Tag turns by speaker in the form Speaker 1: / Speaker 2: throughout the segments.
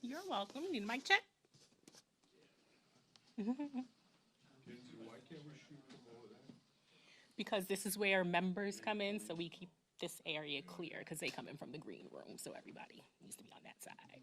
Speaker 1: You're welcome. Need a mic check?
Speaker 2: Why can't we shoot from over there?
Speaker 1: Because this is where members come in, so we keep this area clear because they come in from the green room, so everybody needs to be on that side.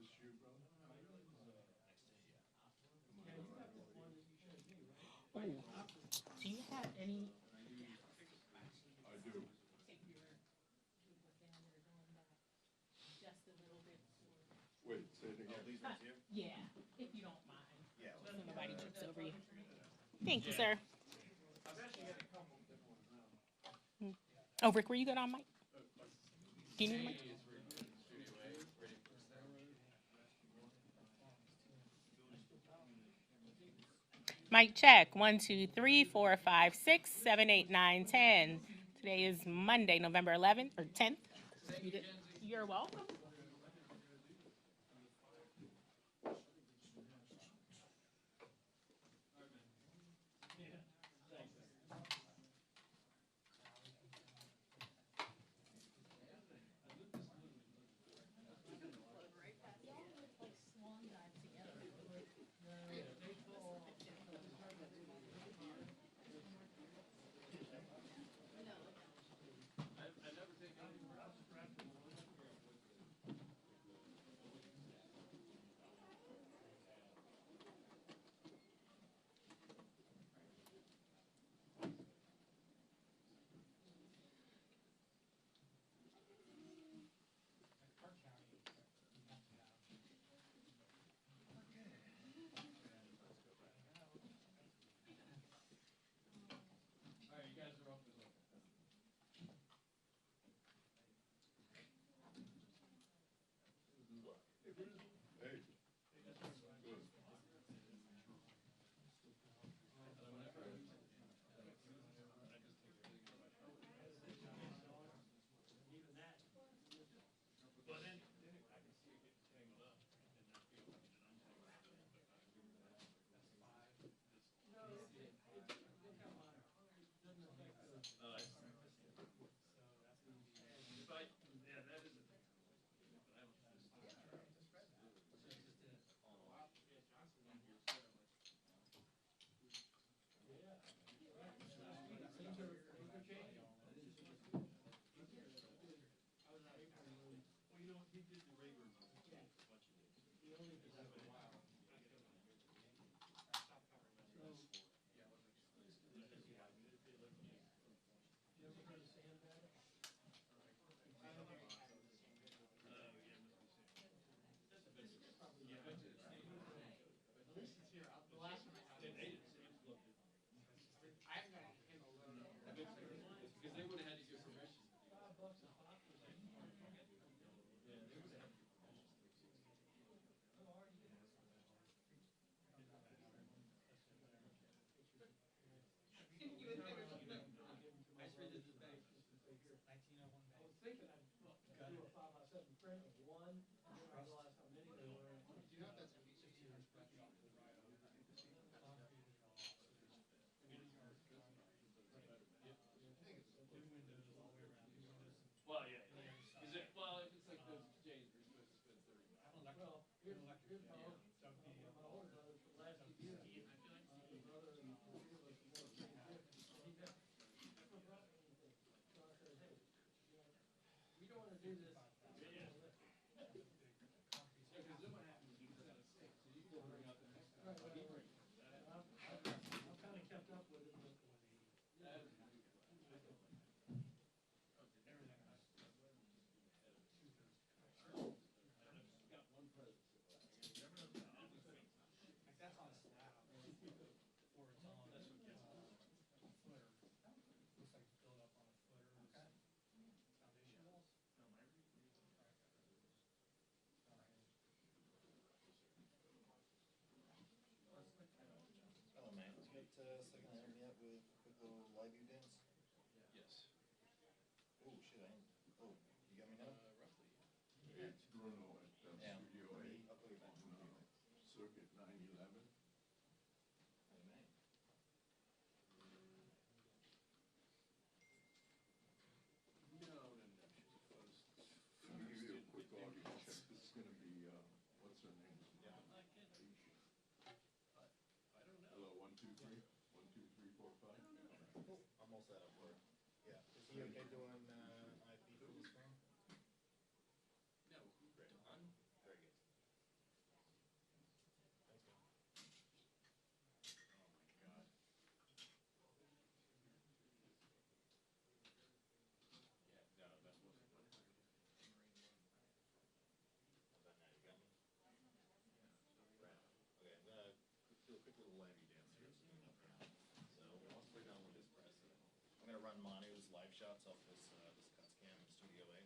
Speaker 2: Just you, bro?
Speaker 1: Ooh. Do you have any?
Speaker 2: I do.
Speaker 1: Just a little bit.
Speaker 2: Wait, say it again.
Speaker 1: Yeah, if you don't mind. Yeah. So nobody trips over you. Thank you, sir. Oh, Rick, were you good on mic? Do you need a mic? Mic check. 1, 2, 3, 4, 5, 6, 7, 8, 9, 10. Today is Monday, November 11th or 10th. You're welcome.
Speaker 2: Hey. Good.
Speaker 3: second item yet with a quick little live view dance?
Speaker 2: Yes.
Speaker 3: Oh, shit, oh, you got me now?
Speaker 2: Roughly. It's Bruno at
Speaker 3: Yeah.
Speaker 2: Studio A
Speaker 3: I'll call you back.
Speaker 2: on Circuit 911.
Speaker 3: Hey, man.
Speaker 2: No, she's a first. Let me give you a quick audio check. This is gonna be, what's her name?
Speaker 3: Yeah.
Speaker 2: I don't know. Hello, 1, 2, 3. 1, 2, 3, 4, 5.
Speaker 3: Cool. I'm all set up for it. Yeah. Is he okay doing, IP for the screen?
Speaker 2: No,
Speaker 3: Great.
Speaker 2: Don?
Speaker 3: Very good. Thanks, man.
Speaker 2: Oh my God. Yeah, no, that wasn't what it was.
Speaker 3: How about now? You got me? Right. Okay, I'm gonna do a quick little live view dance here. So once we're done with this press, I'm gonna run Manu's live shots off this cuts cam in Studio A.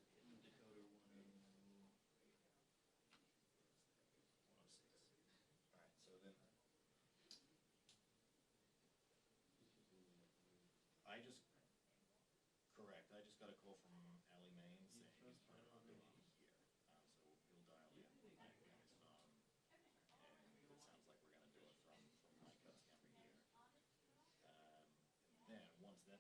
Speaker 3: It's a hidden decoder 106. All right, so then correct. I just got a call from Allie Main saying he's planning on being here. So he'll dial in on his phone, and it sounds like we're gonna do it from my cuts camera here. Then once that's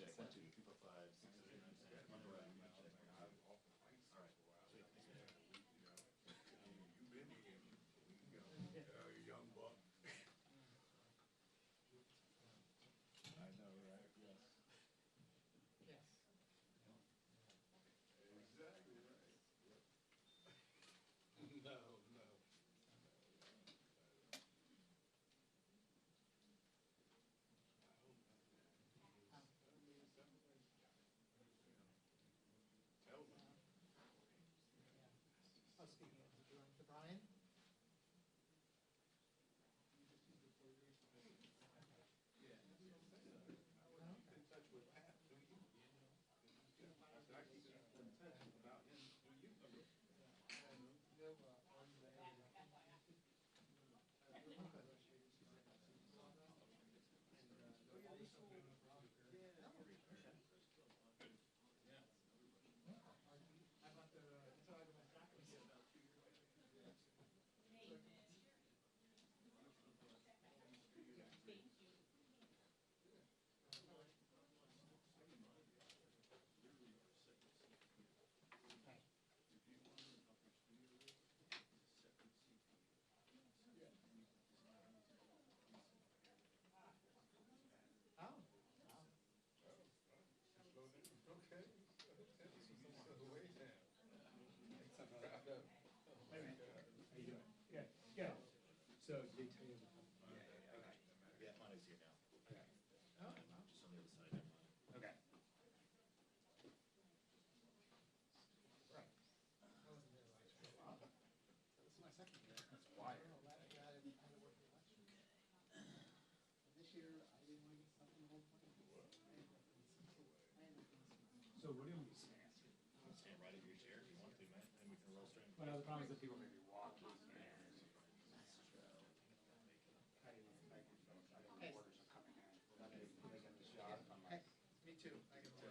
Speaker 3: check. 1, 2, 3, 4, 5, 6, 7, 8, 9, 10. On the right. Check. All right. Sweet. Thanks, man.
Speaker 2: You've been here, young buck.
Speaker 3: I know, right? Yes.
Speaker 4: Yes.
Speaker 2: Exactly right. No, no. Tell me.
Speaker 4: Oh, speaking of, did you run for Brian?
Speaker 2: Yeah, that's what I'm saying. I would keep in touch with Pat, do you? I said, I keep in touch about him, do you?
Speaker 4: How about the, until I go back and see about 2 years later. Oh.
Speaker 2: Okay. So way down. Proud of him.
Speaker 5: Wait a minute. How you doing? Good. Good. So did they tell you?
Speaker 3: Yeah, Monty's here now.
Speaker 5: Okay.
Speaker 4: Oh,
Speaker 3: Just on the other side.
Speaker 5: Okay.
Speaker 4: right. I wasn't there last year.
Speaker 5: Wow. This is my second year. That's wild.
Speaker 4: No, last year I had to work the election. And this year, I didn't want to get stuff in the whole plan.
Speaker 5: So what do you want me to stand?
Speaker 3: Stand right in your chair if you want to, man, and we can roll straight.
Speaker 5: Well, the problem is that people may be walking and I didn't like it, so I didn't know orders are coming in. When they get the shot, I'm
Speaker 4: Hey,
Speaker 5: like,
Speaker 4: me too. I can tell.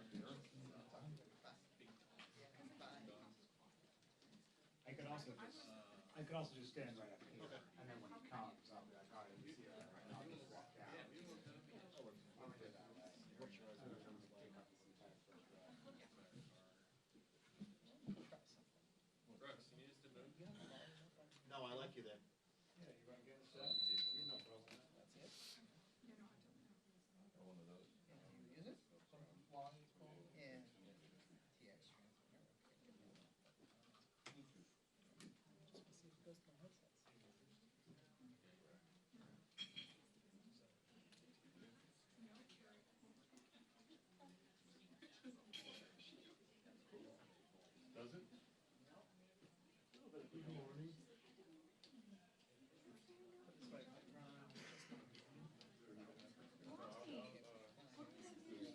Speaker 5: I could also just stand right up here, and then when he comes, I'll be like, all right, you see that, right? And I'll just walk down. I'll do that way.
Speaker 3: What's your
Speaker 5: I'm gonna pick up this entire first row.
Speaker 2: Brooks, you need us to move?
Speaker 3: No, I like you there.
Speaker 5: Yeah, you wanna get set? You know, bro.
Speaker 3: That's it.
Speaker 2: One of those.
Speaker 4: Is it? Long, yeah. TX transfer.
Speaker 2: Does it?
Speaker 5: Good morning.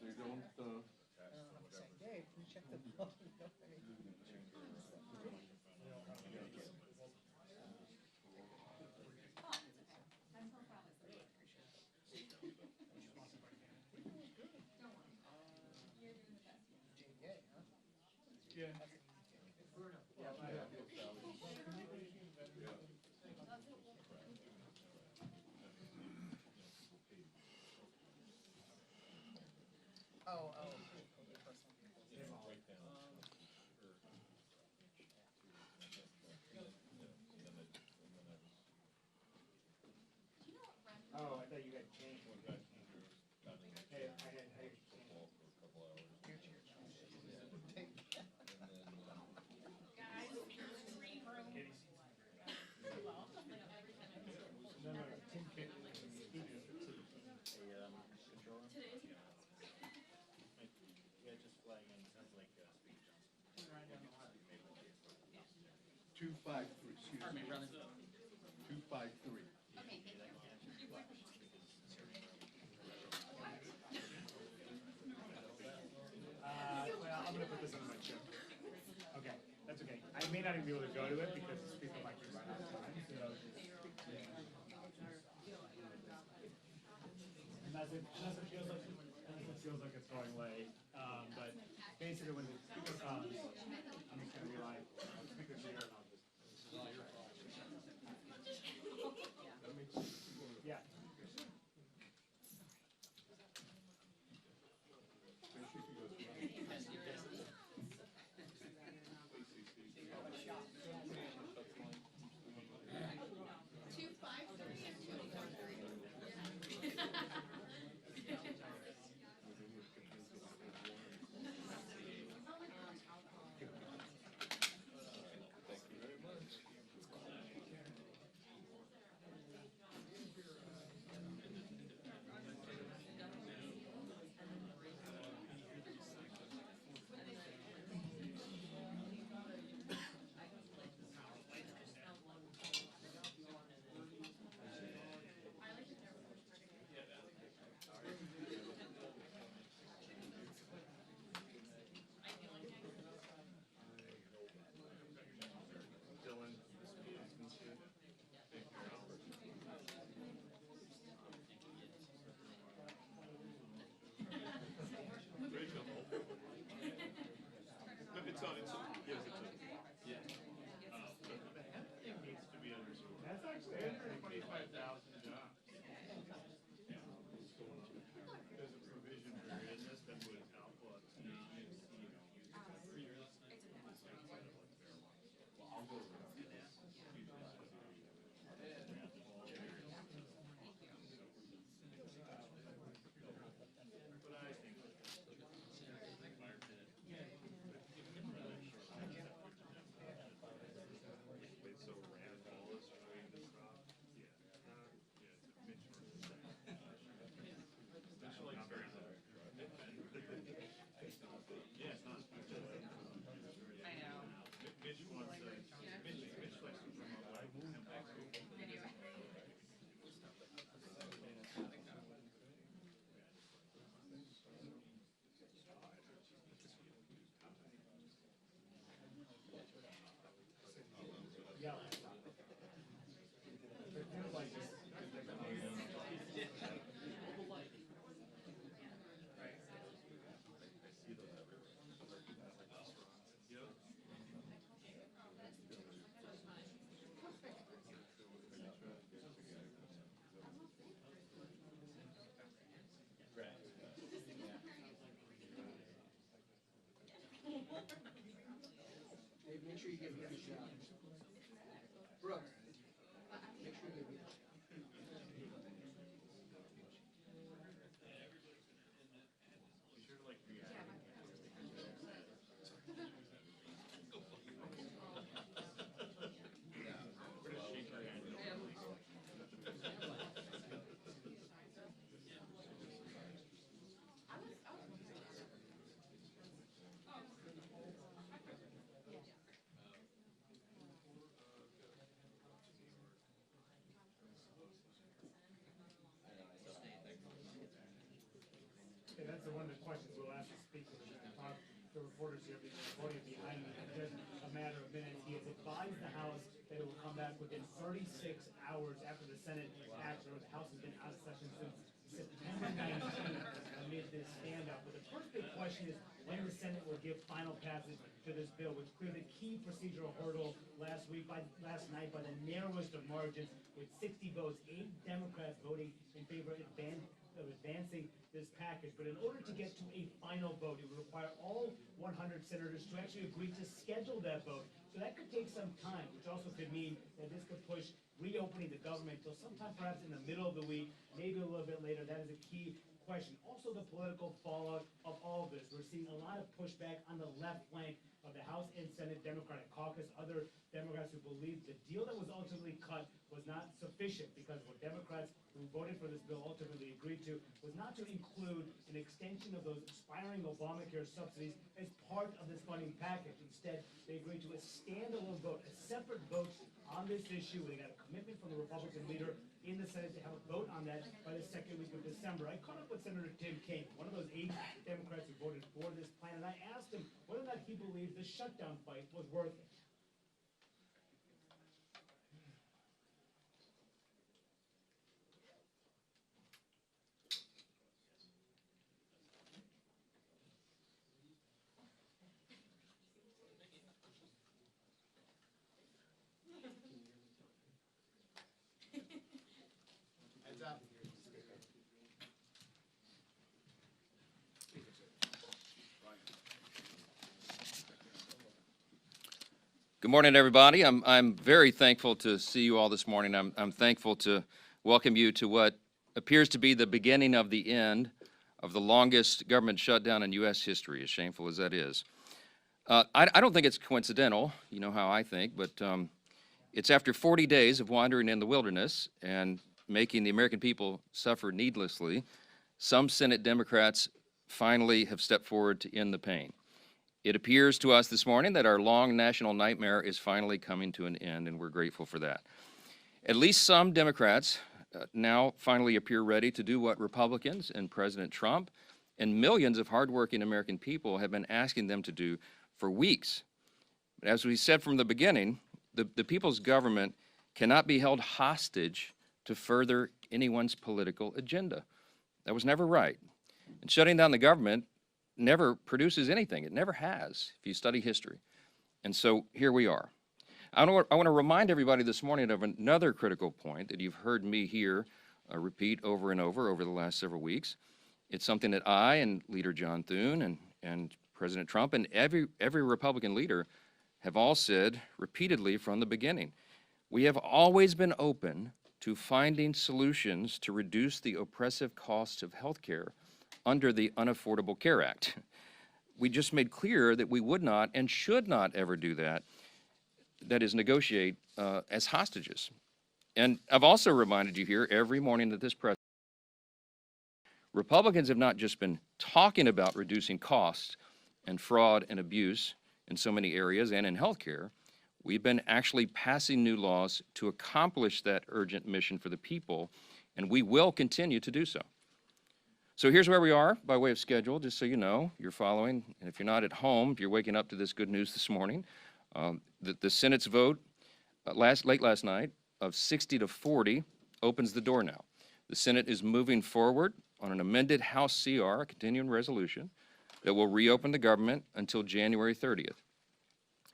Speaker 2: They don't,
Speaker 4: Dave, can you check the bill?
Speaker 5: Yeah. Yeah, I have.
Speaker 4: Oh.
Speaker 5: Oh, I thought you got changed. Hey, I had changed.
Speaker 1: Guys, green room.
Speaker 5: No, Tim Kidd.
Speaker 3: Controller? Yeah, just flagging, sounds like, Speed Johnson.
Speaker 2: 253, excuse me. 253.
Speaker 5: Well, I'm gonna put this on my chip. Okay, that's okay. I may not even be able to go to it because the speaker might be right out of time, so. Unless it feels like it's going late, but basically when the speaker comes, I'm just gonna be like, the speaker's here and I'll just, this is all your fault. Yeah.
Speaker 4: Dave, make sure you give him a shout. Brooks, make sure you give him a shout.
Speaker 5: Okay, that's one of the questions we'll ask the speaker. The reporters here, the podium behind me, in just a matter of minutes. He has advised the House that it will come back within 36 hours after the Senate acts, or the House has been out of session since September 19th amid this standoff. But the first big question is when the Senate will give final passage to this bill, which cleared a key procedural hurdle last night by the narrowest of margins, with 60 votes, 8 Democrats voting in favor of advancing this package. But in order to get to a final vote, it would require all 100 senators to actually agree to schedule that vote. So that could take some time, which also could mean that this could push reopening the government till sometime perhaps in the middle of the week, maybe a little bit later. That is a key question. Also, the political fallout of all of this. We're seeing a lot of pushback on the left flank of the House and Senate Democratic caucus. Other Democrats who believe the deal that was ultimately cut was not sufficient, because what Democrats who voted for this bill ultimately agreed to was not to include an extension of those expiring Obamacare subsidies as part of this funding package. Instead, they agreed to a standalone vote, a separate vote on this issue. They got a commitment from the Republican leader in the Senate to have a vote on that by the second week of December. I caught up with Senator Tim Kaine, one of those 8 Democrats who voted for this plan, and I asked him whether or not he believes the shutdown fight was worth it.
Speaker 4: Heads up.
Speaker 6: Good morning, everybody. I'm very thankful to see you all this morning. I'm thankful to welcome you to what appears to be the beginning of the end of the longest government shutdown in U.S. history, as shameful as that is. I don't think it's coincidental, you know how I think, but it's after 40 days of wandering in the wilderness and making the American people suffer needlessly, some Senate Democrats finally have stepped forward to end the pain. It appears to us this morning that our long national nightmare is finally coming to an end, and we're grateful for that. At least some Democrats now finally appear ready to do what Republicans and President Trump and millions of hardworking American people have been asking them to do for weeks. But as we said from the beginning, the people's government cannot be held hostage to further anyone's political agenda. That was never right. And shutting down the government never produces anything. It never has, if you study history. And so here we are. I want to remind everybody this morning of another critical point that you've heard me here repeat over and over the last several weeks. It's something that I and Leader John Thune and President Trump and every Republican leader have all said repeatedly from the beginning. We have always been open to finding solutions to reduce the oppressive costs of health care under the Unaffordable Care Act. We just made clear that we would not and should not ever do that, that is, negotiate as hostages. And I've also reminded you here every morning that this president, Republicans have not just been talking about reducing costs and fraud and abuse in so many areas and in healthcare. We've been actually passing new laws to accomplish that urgent mission for the people, and we will continue to do so. So here's where we are by way of schedule, just so you know, you're following. And if you're not at home, if you're waking up to this good news this morning, the Senate's vote late last night of 60-40 opens the door now. The Senate is moving forward on an amended House CR, a continuing resolution, that will reopen the government until January 30th.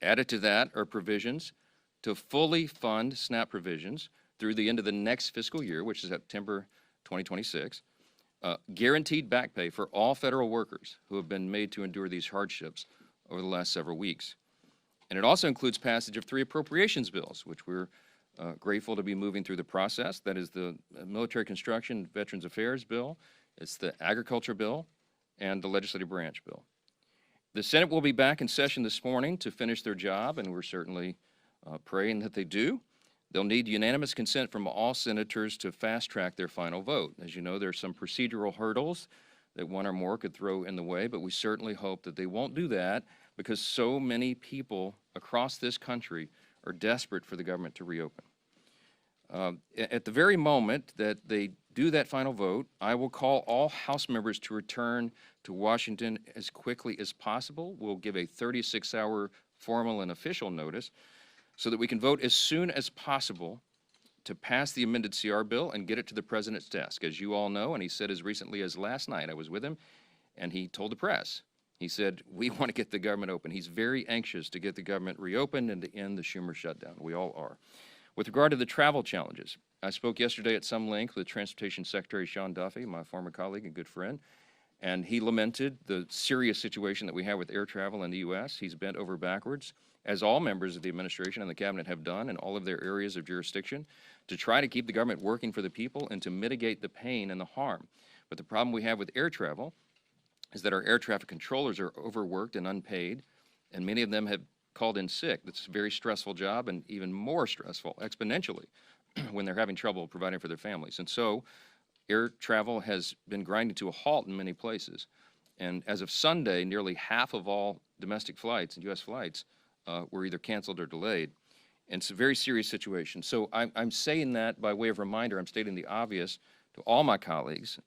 Speaker 6: Added to that are provisions to fully fund SNAP provisions through the end of the next fiscal year, which is September 2026. Guaranteed back pay for all federal workers who have been made to endure these hardships over the last several weeks. And it also includes passage of 3 appropriations bills, which we're grateful to be moving through the process. That is the Military Construction Veterans Affairs Bill, it's the Agriculture Bill, and the Legislative Branch Bill. The Senate will be back in session this morning to finish their job, and we're certainly praying that they do. They'll need unanimous consent from all senators to fast-track their final vote. As you know, there are some procedural hurdles that one or more could throw in the way, but we certainly hope that they won't do that because so many people across this country are desperate for the government to reopen. At the very moment that they do that final vote, I will call all House members to return to Washington as quickly as possible. We'll give a 36-hour formal and official notice so that we can vote as soon as possible to pass the amended CR bill and get it to the president's desk. As you all know, and he said as recently as last night, I was with him, and he told the press, he said, we want to get the government open. He's very anxious to get the government reopened and to end the Schumer shutdown. We all are. With regard to the travel challenges, I spoke yesterday at some length with Transportation Secretary Sean Duffy, my former colleague and good friend, and he lamented the serious situation that we have with air travel in the U.S. He's bent over backwards, as all members of the administration and the cabinet have done in all of their areas of jurisdiction, to try to keep the government working for the people and to mitigate the pain and the harm. But the problem we have with air travel is that our air traffic controllers are overworked and unpaid, and many of them have called in sick. That's a very stressful job and even more stressful exponentially when they're having trouble providing for their families. And so air travel has been grinding to a halt in many places. And as of Sunday, nearly half of all domestic flights and U.S. flights were either canceled or delayed. And it's a very serious situation. So I'm saying that by way of reminder. I'm stating the obvious to all my colleagues,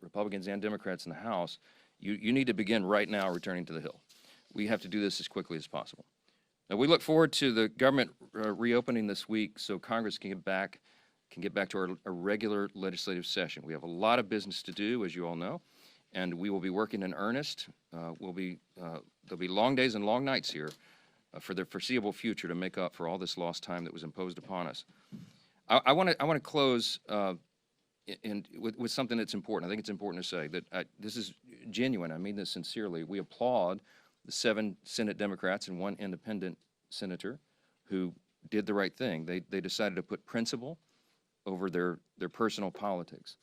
Speaker 6: Republicans and Democrats in the House. You need to begin right now returning to the Hill. We have to do this as quickly as possible. Now, we look forward to the government reopening this week so Congress can get back to our regular legislative session. We have a lot of business to do, as you all know, and we will be working in earnest. There'll be long days and long nights here for the foreseeable future to make up for all this lost time that was imposed upon us. I want to close with something that's important. I think it's important to say that this is genuine. I mean this sincerely. We applaud the 7 Senate Democrats and 1 independent senator who did the right thing. They decided to put principle over their personal politics.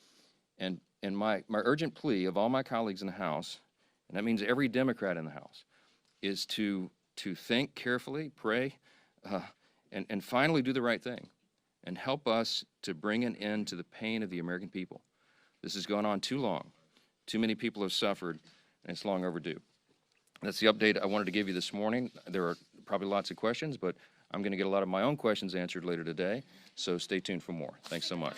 Speaker 6: And my urgent plea of all my colleagues in the House, and that means every Democrat in the House, is to think carefully, pray, and finally do the right thing and help us to bring an end to the pain of the American people. This has gone on too long. Too many people have suffered, and it's long overdue. That's the update I wanted to give you this morning. There are probably lots of questions, but I'm going to get a lot of my own questions answered later today, so stay tuned for more. Thanks so much.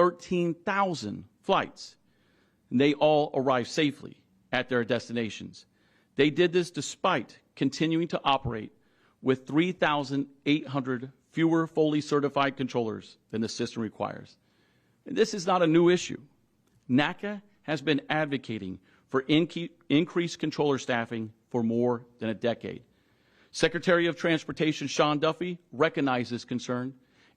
Speaker 7: 13,000 flights, and they all arrived safely at their destinations. They did this despite continuing to operate with 3,800 fewer fully certified controllers than the system requires. And this is not a new issue. NACA has been advocating for increased controller staffing for more than a decade. Secretary of Transportation Sean Duffy recognized this concern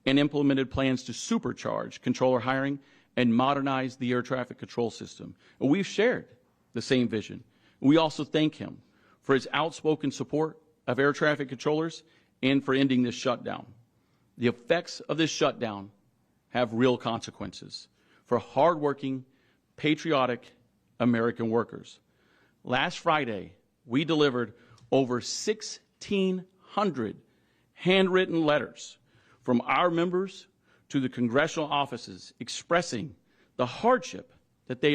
Speaker 7: and implemented plans to supercharge controller hiring and modernize the air traffic control system. And we've shared the same vision. We also thank him for his outspoken support of air traffic controllers and for ending this shutdown. The effects of this shutdown have real consequences for hardworking, patriotic American workers. Last Friday, we delivered over 1,600 handwritten letters from our members to the congressional offices expressing the hardship that they